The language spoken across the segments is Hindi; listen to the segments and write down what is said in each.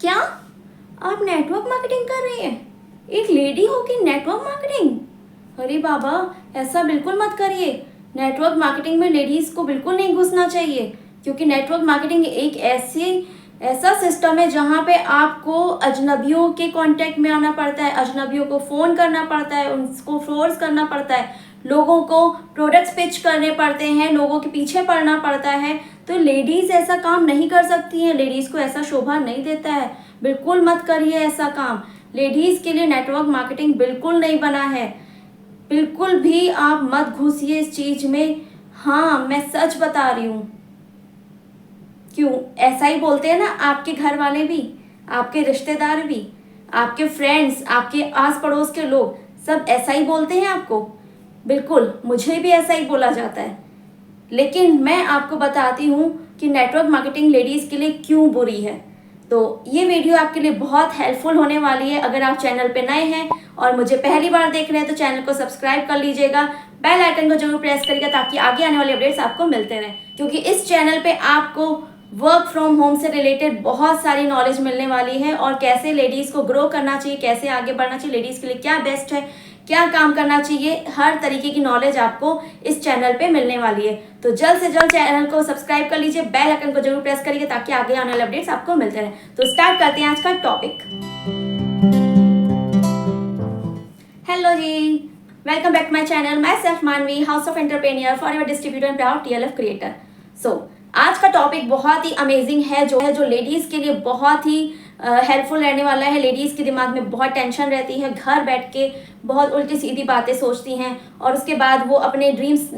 क्या आप नेटवर्क मार्केटिंग कर रही हैं? एक लेडी हो कि नेटवर्क मार्केटिंग? अरे बाबा, ऐसा बिल्कुल मत करिए। नेटवर्क मार्केटिंग में लेडीज़ को बिल्कुल नहीं घुसना चाहिए, क्योंकि नेटवर्क मार्केटिंग एक ऐसा सिस्टम है जहाँ पे आपको अजनबियों के कांटेक्ट में आना पड़ता है, अजनबियों को फ़ोन करना पड़ता है, उनको फोर्स करना पड़ता है, लोगों को प्रोडक्ट्स पिच करने पड़ते हैं, लोगों के पीछे पड़ना पड़ता है। तो लेडीज़ ऐसा काम नहीं कर सकती हैं, लेडीज़ को ऐसा शोभा नहीं देता है। बिल्कुल मत करिए ऐसा काम। लेडीज़ के लिए नेटवर्क मार्केटिंग बिल्कुल नहीं बना है। बिल्कुल भी आप मत घुसिए इस चीज़ में। हाँ, मैं सच बता रही हूँ। क्यों ऐसा ही बोलते हैं ना आपके घर वाले भी, आपके रिश्तेदार भी, आपके फ्रेंड्स, आपके आस पड़ोस के लोग सब ऐसा ही बोलते हैं आपको। बिल्कुल, मुझे भी ऐसा ही बोला जाता है। लेकिन मैं आपको बताती हूँ कि नेटवर्क मार्केटिंग लेडीज़ के लिए क्यों बुरी है। तो ये वीडियो आपके लिए बहुत हेल्पफुल होने वाली है। अगर आप चैनल पे नए हैं और मुझे पहली बार देख रहे हैं तो चैनल को सब्सक्राइब कर लीजिएगा, बेल आइकन को जरूर प्रेस करिएगा ताकि आगे आने वाले अपडेट्स आपको मिलते रहें। क्योंकि इस चैनल पे आपको वर्क फ्रॉम होम से रिलेटेड बहुत सारी नॉलेज मिलने वाली है, और कैसे लेडीज़ को ग्रो करना चाहिए, कैसे आगे बढ़ना चाहिए, लेडीज़ के लिए क्या बेस्ट है, क्या काम करना चाहिए, हर तरीके की नॉलेज आपको इस चैनल पे मिलने वाली है। तो जल्द से जल्द चैनल को सब्सक्राइब कर लीजिए, बेल आइकन को जरूर प्रेस करिए ताकि आगे आने वाले अपडेट्स आपको मिलते रहें। तो स्टार्ट करते हैं आज का topic. Hello ji, welcome back to my channel, myself Manvi, house of entrepreneur, forever distributor and proud TLF creator. So आज का टॉपिक बहुत ही अमेजिंग है, जो लेडीज़ के लिए बहुत ही हेल्पफुल रहने वाला है। लेडीज़ के दिमाग में बहुत टेंशन रहती है, घर बैठ के बहुत उल्टी सीधी बातें सोचती हैं, और उसके बाद वो अपने ड्रीम्स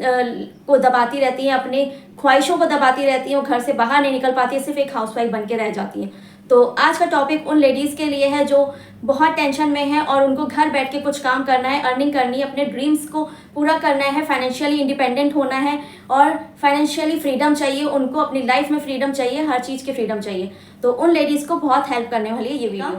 को दबाती रहती हैं, अपने ख्वाहिशों को दबाती रहती हैं, वो घर से बाहर नहीं निकल पाती है, सिर्फ एक हाउसवाइफ बन के रह जाती हैं। तो आज का टॉपिक उन लेडीज़ के लिए है जो बहुत टेंशन में है और उनको घर बैठ के कुछ काम करना है, अर्निंग करनी है, अपने ड्रीम्स को पूरा करना है, फाइनेंशियली इंडिपेंडेंट होना है और फाइनेंशियली फ्रीडम चाहिए, उनको अपनी लाइफ में फ्रीडम चाहिए, हर चीज़ की फ्रीडम चाहिए। तो उन लेडीज़ को बहुत हेल्प करने वाली है ये वीडियो।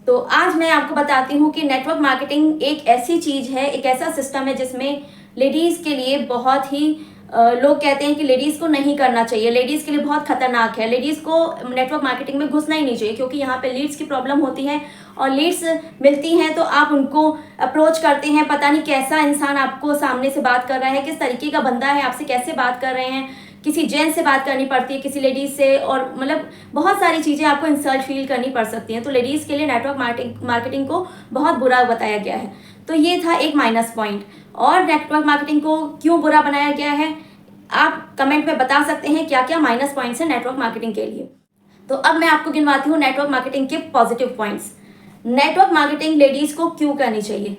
तो आज मैं आपको बताती हूँ कि नेटवर्क मार्केटिंग एक ऐसी चीज़ है, एक ऐसा सिस्टम है जिसमें लेडीज़ के लिए बहुत ही लोग कहते हैं कि लेडीज़ को नहीं करना चाहिए, लेडीज़ के लिए बहुत खतरनाक है, लेडीज़ को नेटवर्क मार्केटिंग में घुसना ही नहीं चाहिए, क्योंकि यहाँ पे लीड्स की प्रॉब्लम होती है, और लीड्स मिलती हैं तो आप उनको अप्रोच करते हैं, पता नहीं कैसा इंसान आपको सामने से बात कर रहा है, किस तरीके का बंदा है, आपसे कैसे बात कर रहे हैं, किसी जेंट्स से बात करनी पड़ती है, किसी लेडीज़ से, और मतलब बहुत सारी चीज़ें आपको इंसल्ट फील करनी पड़ सकती हैं। तो लेडीज़ के लिए नेटवर्क मार्केटिंग को बहुत बुरा बताया गया है। तो ये था एक माइनस पॉइंट। और नेटवर्क मार्केटिंग को क्यों बुरा बनाया गया है, आप कमेंट में बता सकते हैं क्या क्या माइनस पॉइंट्स हैं नेटवर्क मार्केटिंग के लिए। तो अब मैं आपको गिनवाती हूँ नेटवर्क मार्केटिंग के positive points. Network marketing ladies को क्यों करनी चाहिए,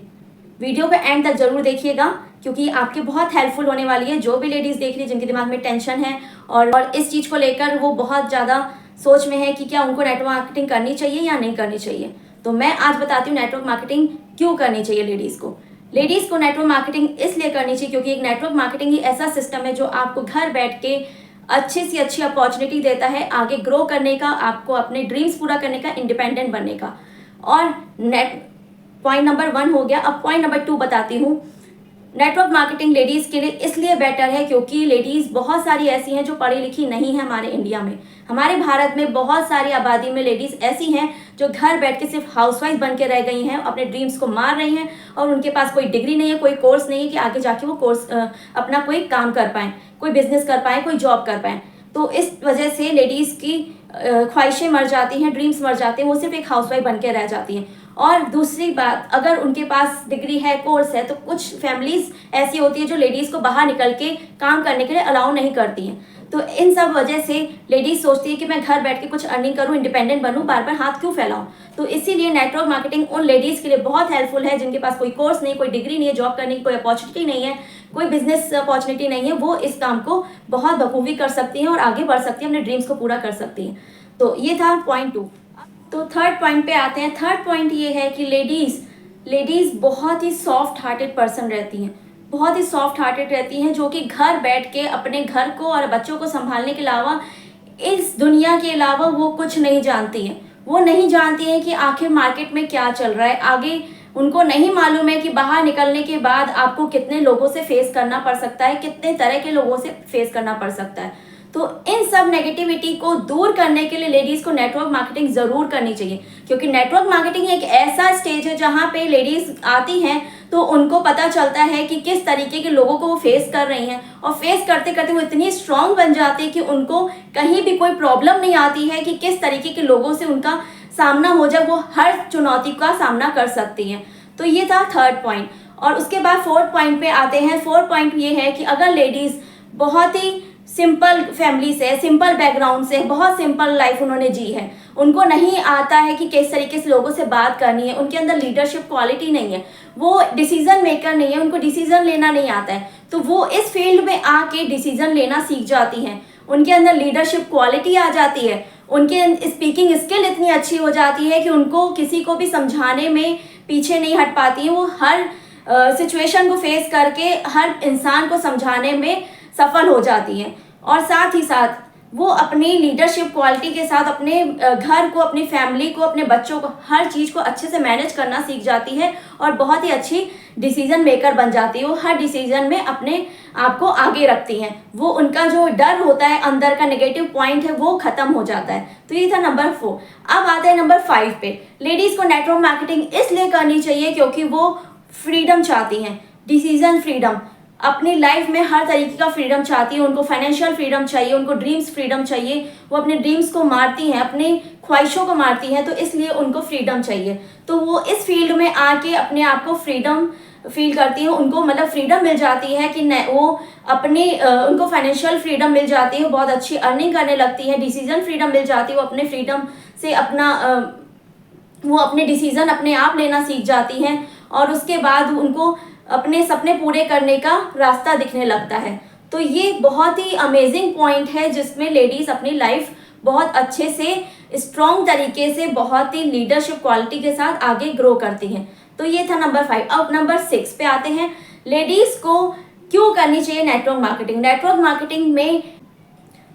वीडियो को एंड तक जरूर देखिएगा, क्योंकि आपके बहुत हेल्पफुल होने वाली है। जो भी लेडीज़ देख रही है जिनके दिमाग में टेंशन है और इस चीज़ को लेकर वो बहुत ज़्यादा सोच में है कि क्या उनको नेटवर्क मार्केटिंग करनी चाहिए या नहीं करनी चाहिए, तो मैं आज बताती हूँ नेटवर्क मार्केटिंग क्यों करनी चाहिए लेडीज़ को। लेडीज़ को नेटवर्क मार्केटिंग इसलिए करनी चाहिए क्योंकि एक नेटवर्क मार्केटिंग ही ऐसा सिस्टम है जो आपको घर बैठ के अच्छी से अच्छी अपॉर्चुनिटी देता है आगे ग्रो करने का, आपको अपने ड्रीम्स पूरा करने का, इंडिपेंडेंट बनने का। और पॉइंट नंबर 1 हो गया। अब पॉइंट नंबर 2 बताती हूँ। नेटवर्क मार्केटिंग लेडीज़ के लिए इसलिए बेटर है क्योंकि लेडीज़ बहुत सारी ऐसी हैं जो पढ़ी लिखी नहीं है। हमारे इंडिया में, हमारे भारत में बहुत सारी आबादी में लेडीज़ ऐसी हैं जो घर बैठ के सिर्फ हाउसवाइफ बन के रह गई हैं, अपने ड्रीम्स को मार रही हैं, और उनके पास कोई डिग्री नहीं है, कोई कोर्स नहीं है कि आगे जाके वो कोर्स अपना कोई काम कर पाएँ, कोई बिजनेस कर पाएँ, कोई जॉब कर पाएँ। तो इस वजह से लेडीज़ की ख्वाहिशें मर जाती हैं, ड्रीम्स मर जाते हैं, वो सिर्फ एक हाउसवाइफ बन के रह जाती हैं। और दूसरी बात, अगर उनके पास डिग्री है, कोर्स है, तो कुछ फैमिलीज ऐसी होती है जो लेडीज़ को बाहर निकल के काम करने के लिए अलाउ नहीं करती हैं। तो इन सब वजह से लेडीज़ सोचती है कि मैं घर बैठ के कुछ अर्निंग करूं, इंडिपेंडेंट बनूं, बार बार हाथ क्यों फैलाऊं। तो इसीलिए नेटवर्क मार्केटिंग उन लेडीज़ के लिए बहुत हेल्पफुल है जिनके पास कोई कोर्स नहीं, कोई डिग्री नहीं है, जॉब करने की कोई अपॉर्चुनिटी नहीं है, कोई बिजनेस अपॉर्चुनिटी नहीं है। वो इस काम को बहुत बखूबी कर सकती हैं और आगे बढ़ सकती हैं, अपने ड्रीम्स को पूरा कर सकती हैं। तो ये था पॉइंट 2। तो थर्ड पॉइंट पे आते हैं। थर्ड पॉइंट ये है कि लेडीज़ बहुत ही सॉफ्ट हार्टेड पर्सन रहती हैं, बहुत ही सॉफ्ट हार्टेड रहती हैं, जो कि घर बैठ के अपने घर को और बच्चों को संभालने के अलावा, इस दुनिया के अलावा वो कुछ नहीं जानती हैं। वो नहीं जानती हैं कि आखिर मार्केट में क्या चल रहा है, आगे उनको नहीं मालूम है कि बाहर निकलने के बाद आपको कितने लोगों से फेस करना पड़ सकता है, कितने तरह के लोगों से फेस करना पड़ सकता है। तो इन सब नेगेटिविटी को दूर करने के लिए लेडीज़ को नेटवर्क मार्केटिंग ज़रूर करनी चाहिए, क्योंकि नेटवर्क मार्केटिंग एक ऐसा स्टेज है जहाँ पे लेडीज़ आती हैं तो उनको पता चलता है कि किस तरीके के लोगों को वो फेस कर रही हैं, और फेस करते करते वो इतनी स्ट्रांग बन जाती है कि उनको कहीं भी कोई प्रॉब्लम नहीं आती है कि किस तरीके के लोगों से उनका सामना हो जाए, वो हर चुनौती का सामना कर सकती हैं। तो ये था थर्ड पॉइंट। और उसके बाद फोर्थ पॉइंट पे आते हैं। फोर्थ पॉइंट ये है कि अगर लेडीज़ बहुत ही सिंपल फैमिली से, सिंपल बैकग्राउंड से, बहुत सिंपल लाइफ उन्होंने जी है, उनको नहीं आता है कि किस तरीके से लोगों से बात करनी है, उनके अंदर लीडरशिप क्वालिटी नहीं है, वो डिसीजन मेकर नहीं है, उनको डिसीजन लेना नहीं आता है, तो वो इस फील्ड में आके डिसीजन लेना सीख जाती हैं। उनके अंदर लीडरशिप क्वालिटी आ जाती है, उनके स्पीकिंग स्किल इतनी अच्छी हो जाती है कि उनको किसी को भी समझाने में पीछे नहीं हट पाती है, वो हर सिचुएशन को फेस करके हर इंसान को समझाने में सफल हो जाती हैं। और साथ ही साथ वो अपनी लीडरशिप क्वालिटी के साथ अपने घर को, अपनी फैमिली को, अपने बच्चों को, हर चीज़ को अच्छे से मैनेज करना सीख जाती है और बहुत ही अच्छी डिसीजन मेकर बन जाती है। वो हर डिसीजन में अपने आप को आगे रखती हैं, वो उनका जो डर होता है, अंदर का नेगेटिव पॉइंट है, वो खत्म हो जाता है। तो ये था नंबर 4। अब आते हैं नंबर 5 पे। लेडीज़ को नेटवर्क मार्केटिंग इसलिए करनी चाहिए क्योंकि वो फ्रीडम चाहती हैं, डिसीजन फ्रीडम, अपनी लाइफ में हर तरीके का फ्रीडम चाहती है। उनको फाइनेंशियल फ्रीडम चाहिए, उनको ड्रीम्स फ्रीडम चाहिए, वो अपने ड्रीम्स को मारती हैं, अपनी ख्वाहिशों को मारती हैं, तो इसलिए उनको फ्रीडम चाहिए। तो वो इस फील्ड में आके अपने आप को फ्रीडम फील करती हैं, उनको मतलब फ्रीडम मिल जाती है कि वो अपनी उनको फाइनेंशियल फ्रीडम मिल जाती है, बहुत अच्छी अर्निंग करने लगती है, डिसीजन फ्रीडम मिल जाती है, वो अपने फ्रीडम से वो अपने डिसीजन अपने आप लेना सीख जाती हैं, और उसके बाद उनको अपने सपने पूरे करने का रास्ता दिखने लगता है। तो ये बहुत ही अमेजिंग पॉइंट है जिसमें लेडीज़ अपनी लाइफ बहुत अच्छे से, स्ट्रॉन्ग तरीके से, बहुत ही लीडरशिप क्वालिटी के साथ आगे ग्रो करती हैं। तो ये था नंबर 5। अब नंबर 6 पे आते हैं। लेडीज़ को क्यों करनी चाहिए नेटवर्क मार्केटिंग। नेटवर्क मार्केटिंग में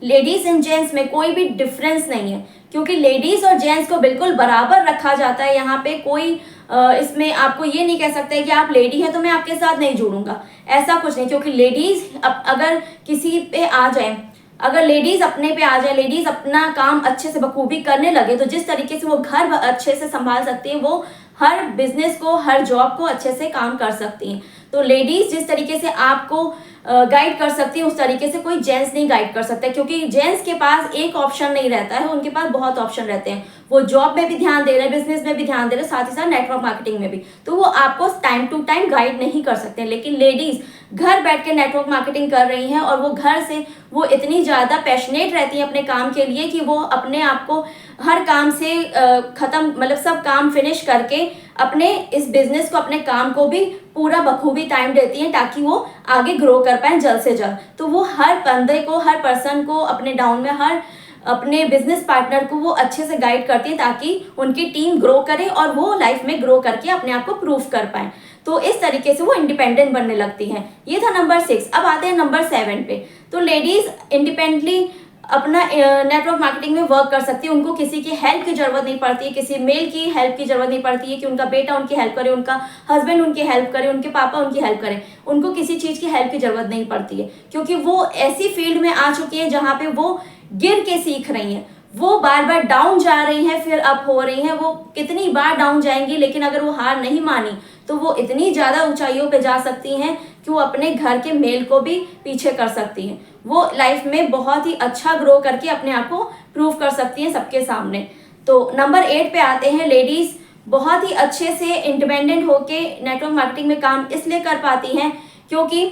लेडीज़ एंड जेंट्स में कोई भी डिफरेंस नहीं है, क्योंकि लेडीज़ और जेंट्स को बिल्कुल बराबर रखा जाता है। यहाँ पे कोई इसमें आपको ये नहीं कह सकते कि आप लेडी हैं तो मैं आपके साथ नहीं जुड़ूंगा, ऐसा कुछ नहीं। क्योंकि लेडीज़ अगर किसी पे आ जाए, अगर लेडीज़ अपने पे आ जाए, लेडीज़ अपना काम अच्छे से बखूबी करने लगे, तो जिस तरीके से वो घर अच्छे से संभाल सकती है, वो हर बिजनेस को, हर जॉब को अच्छे से काम कर सकती हैं। तो लेडीज़ जिस तरीके से आपको गाइड कर सकती है, उस तरीके से कोई जेंट्स नहीं गाइड कर सकता, क्योंकि जेंट्स के पास एक ऑप्शन नहीं रहता है, उनके पास बहुत ऑप्शन रहते हैं। वो जॉब में भी ध्यान दे रहे हैं, बिजनेस में भी ध्यान दे रहे हैं, साथ ही साथ नेटवर्क मार्केटिंग में भी, तो वो आपको टाइम टू टाइम गाइड नहीं कर सकते। लेकिन लेडीज़ घर बैठ के नेटवर्क मार्केटिंग कर रही हैं, और वो घर से वो इतनी ज़्यादा पैशनेट रहती हैं अपने काम के लिए कि वो अपने आप को हर काम से ख़त्म, मतलब सब काम फिनिश करके अपने इस बिजनेस को, अपने काम को भी पूरा बखूबी टाइम देती हैं, ताकि वो आगे ग्रो कर पाएँ जल्द से जल्द। तो वो हर बंदे को, हर पर्सन को, अपने डाउन में हर अपने बिजनेस पार्टनर को वो अच्छे से गाइड करती है, ताकि उनकी टीम ग्रो करे और वो लाइफ में ग्रो करके अपने आप को प्रूव कर पाए। तो इस तरीके से वो इंडिपेंडेंट बनने लगती हैं। ये था नंबर 6। अब आते हैं नंबर 7 पे। तो लेडीज़ इंडिपेंडेंटली अपना नेटवर्क मार्केटिंग में वर्क कर सकती है, उनको किसी की हेल्प की ज़रूरत नहीं पड़ती है, किसी मेल की हेल्प की ज़रूरत नहीं पड़ती है कि उनका बेटा उनकी हेल्प करे, उनका हस्बैंड उनकी हेल्प करे, उनके पापा उनकी हेल्प करें। उनको किसी चीज़ की हेल्प की ज़रूरत नहीं पड़ती है, क्योंकि वो ऐसी फील्ड में आ चुकी है जहाँ पे वो गिर के सीख रही हैं। वो बार बार डाउन जा रही हैं, फिर अप हो रही हैं। वो कितनी बार डाउन जाएंगी, लेकिन अगर वो हार नहीं मानी तो वो इतनी ज़्यादा ऊंचाइयों पे जा सकती हैं कि वो अपने घर के मेल को भी पीछे कर सकती हैं। वो लाइफ में बहुत ही अच्छा ग्रो करके अपने आप को प्रूव कर सकती हैं सबके सामने। तो नंबर 8 पे आते हैं। लेडीज़ बहुत ही अच्छे से इंडिपेंडेंट होके नेटवर्क मार्केटिंग में काम इसलिए कर पाती हैं क्योंकि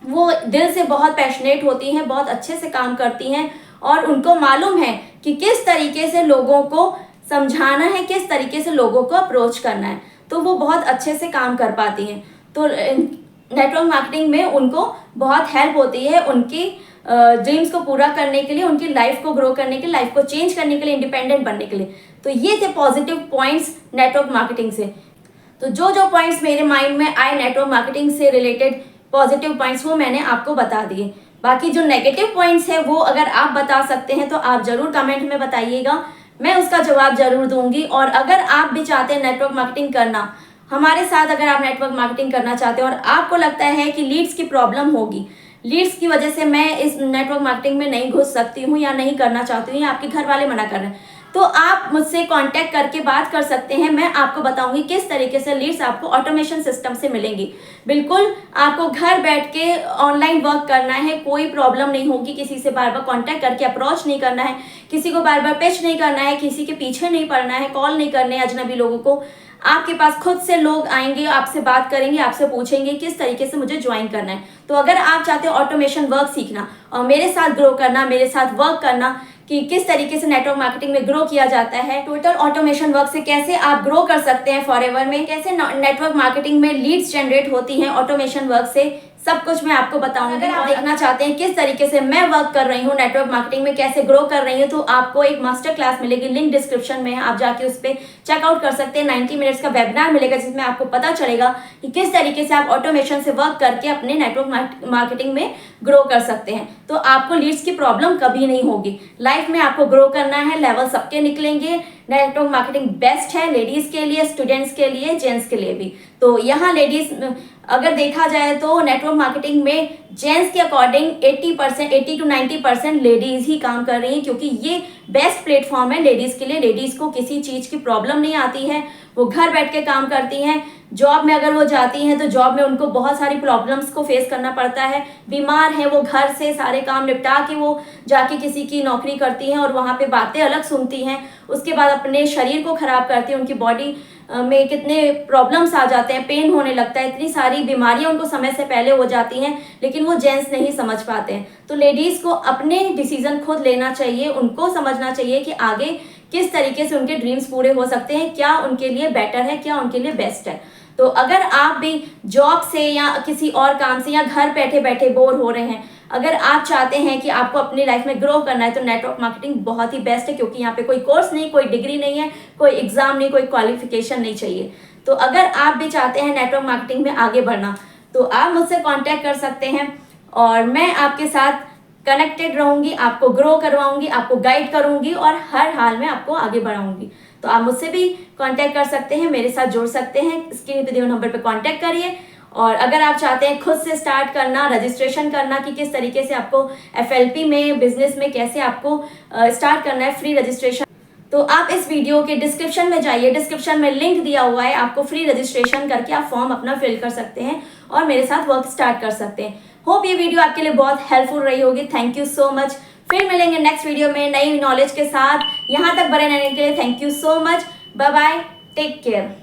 वो दिल से बहुत पैशनेट होती हैं, बहुत अच्छे से काम करती हैं, और उनको मालूम है कि किस तरीके से लोगों को समझाना है, किस तरीके से लोगों को अप्रोच करना है। तो वो बहुत अच्छे से काम कर पाती हैं। तो नेटवर्क मार्केटिंग में उनको बहुत हेल्प होती है उनकी ड्रीम्स को पूरा करने के लिए, उनकी लाइफ को ग्रो करने के लिए, लाइफ को चेंज करने के लिए, इंडिपेंडेंट बनने के लिए। तो ये थे पॉजिटिव पॉइंट्स नेटवर्क मार्केटिंग से। तो जो जो पॉइंट्स मेरे माइंड में आए नेटवर्क मार्केटिंग से रिलेटेड पॉजिटिव पॉइंट्स, वो मैंने आपको बता दिए। बाकी जो नेगेटिव पॉइंट्स हैं वो अगर आप बता सकते हैं तो आप ज़रूर कमेंट में बताइएगा, मैं उसका जवाब ज़रूर दूंगी। और अगर आप भी चाहते हैं नेटवर्क मार्केटिंग करना हमारे साथ, अगर आप नेटवर्क मार्केटिंग करना चाहते हैं और आपको लगता है कि लीड्स की प्रॉब्लम होगी, लीड्स की वजह से मैं इस नेटवर्क मार्केटिंग में नहीं घुस सकती हूँ या नहीं करना चाहती हूँ, या आपके घर वाले मना कर रहे हैं, तो आप मुझसे कांटेक्ट करके बात कर सकते हैं। मैं आपको बताऊंगी किस तरीके से लीड्स आपको ऑटोमेशन सिस्टम से मिलेंगी। बिल्कुल आपको घर बैठ के ऑनलाइन वर्क करना है, कोई प्रॉब्लम नहीं होगी, किसी से बार बार कांटेक्ट करके अप्रोच नहीं करना है, किसी को बार बार पिच नहीं करना है, किसी के पीछे नहीं पड़ना है, कॉल नहीं करने अजनबी लोगों को। आपके पास खुद से लोग आएंगे, आपसे बात करेंगे, आपसे पूछेंगे किस तरीके से मुझे ज्वाइन करना है। तो अगर आप चाहते हो ऑटोमेशन वर्क सीखना और मेरे साथ ग्रो करना, मेरे साथ वर्क करना कि किस तरीके से नेटवर्क मार्केटिंग में ग्रो किया जाता है, टोटल ऑटोमेशन वर्क से कैसे आप ग्रो कर सकते हैं फॉरएवर में, कैसे नेटवर्क मार्केटिंग में लीड्स जनरेट होती हैं ऑटोमेशन वर्क से, सब कुछ मैं आपको बताऊंगी। अगर आप देखना चाहते हैं किस तरीके से मैं वर्क कर रही हूँ नेटवर्क मार्केटिंग में, कैसे ग्रो कर रही हूँ, तो आपको एक मास्टर क्लास मिलेगी, लिंक डिस्क्रिप्शन में है, आप जाके उस पर चेकआउट कर सकते हैं। 90 मिनट्स का वेबिनार मिलेगा जिसमें आपको पता चलेगा कि किस तरीके से आप ऑटोमेशन से वर्क करके अपने नेटवर्क मार्केटिंग में ग्रो कर सकते हैं। तो आपको लीड्स की प्रॉब्लम कभी नहीं होगी। लाइफ में आपको ग्रो करना है, लेवल सबके निकलेंगे। नेटवर्क मार्केटिंग बेस्ट है लेडीज के लिए, स्टूडेंट्स के लिए, जेंट्स के लिए भी। तो यहाँ लेडीज अगर देखा जाए तो नेटवर्क मार्केटिंग में जेंट्स के अकॉर्डिंग 80 to 90% लेडीज ही काम कर रही हैं, क्योंकि ये बेस्ट प्लेटफॉर्म है लेडीज के लिए। लेडीज को किसी चीज की प्रॉब्लम नहीं आती है, वो घर बैठ के काम करती हैं। जॉब में अगर वो जाती हैं तो जॉब में उनको बहुत सारी प्रॉब्लम्स को फेस करना पड़ता है। बीमार है वो, घर से सारे काम निपटा के वो जाके किसी की नौकरी करती हैं और वहाँ पे बातें अलग सुनती हैं, उसके बाद अपने शरीर को खराब करती हैं। उनकी बॉडी में कितने प्रॉब्लम्स आ जाते हैं, पेन होने लगता है, इतनी सारी बीमारियां उनको समय से पहले हो जाती हैं, लेकिन वो जेंट्स नहीं समझ पाते हैं। तो लेडीज को अपने डिसीजन खुद लेना चाहिए, उनको समझना चाहिए कि आगे किस तरीके से उनके ड्रीम्स पूरे हो सकते हैं, क्या उनके लिए बेटर है, क्या उनके लिए बेस्ट है। तो अगर आप भी जॉब से या किसी और काम से या घर बैठे बैठे बोर हो रहे हैं, अगर आप चाहते हैं कि आपको अपनी लाइफ में ग्रो करना है, तो नेटवर्क मार्केटिंग बहुत ही बेस्ट है, क्योंकि यहाँ पे कोई कोर्स नहीं, कोई डिग्री नहीं है, कोई एग्जाम नहीं, कोई क्वालिफिकेशन नहीं चाहिए। तो अगर आप भी चाहते हैं नेटवर्क मार्केटिंग में आगे बढ़ना, तो आप मुझसे कांटेक्ट कर सकते हैं और मैं आपके साथ कनेक्टेड रहूंगी, आपको ग्रो करवाऊंगी, आपको गाइड करूंगी और हर हाल में आपको आगे बढ़ाऊंगी। तो आप मुझसे भी कांटेक्ट कर सकते हैं, मेरे साथ जुड़ सकते हैं। स्क्रीन पे दिए हुए नंबर पे कांटेक्ट करिए। और अगर आप चाहते हैं खुद से स्टार्ट करना, रजिस्ट्रेशन करना कि किस तरीके से आपको FLP में, बिजनेस में कैसे आपको स्टार्ट करना है, फ्री रजिस्ट्रेशन, तो आप इस वीडियो के डिस्क्रिप्शन में जाइए, डिस्क्रिप्शन में लिंक दिया हुआ है, आपको फ्री रजिस्ट्रेशन करके आप फॉर्म अपना फिल कर सकते हैं और मेरे साथ वर्क स्टार्ट कर सकते हैं। होप ये वीडियो आपके लिए बहुत हेल्पफुल रही होगी। Thank you so much. फिर मिलेंगे नेक्स्ट वीडियो में नई नॉलेज के साथ। यहाँ तक बने रहने के लिए thank you so much. Bye bye, take care.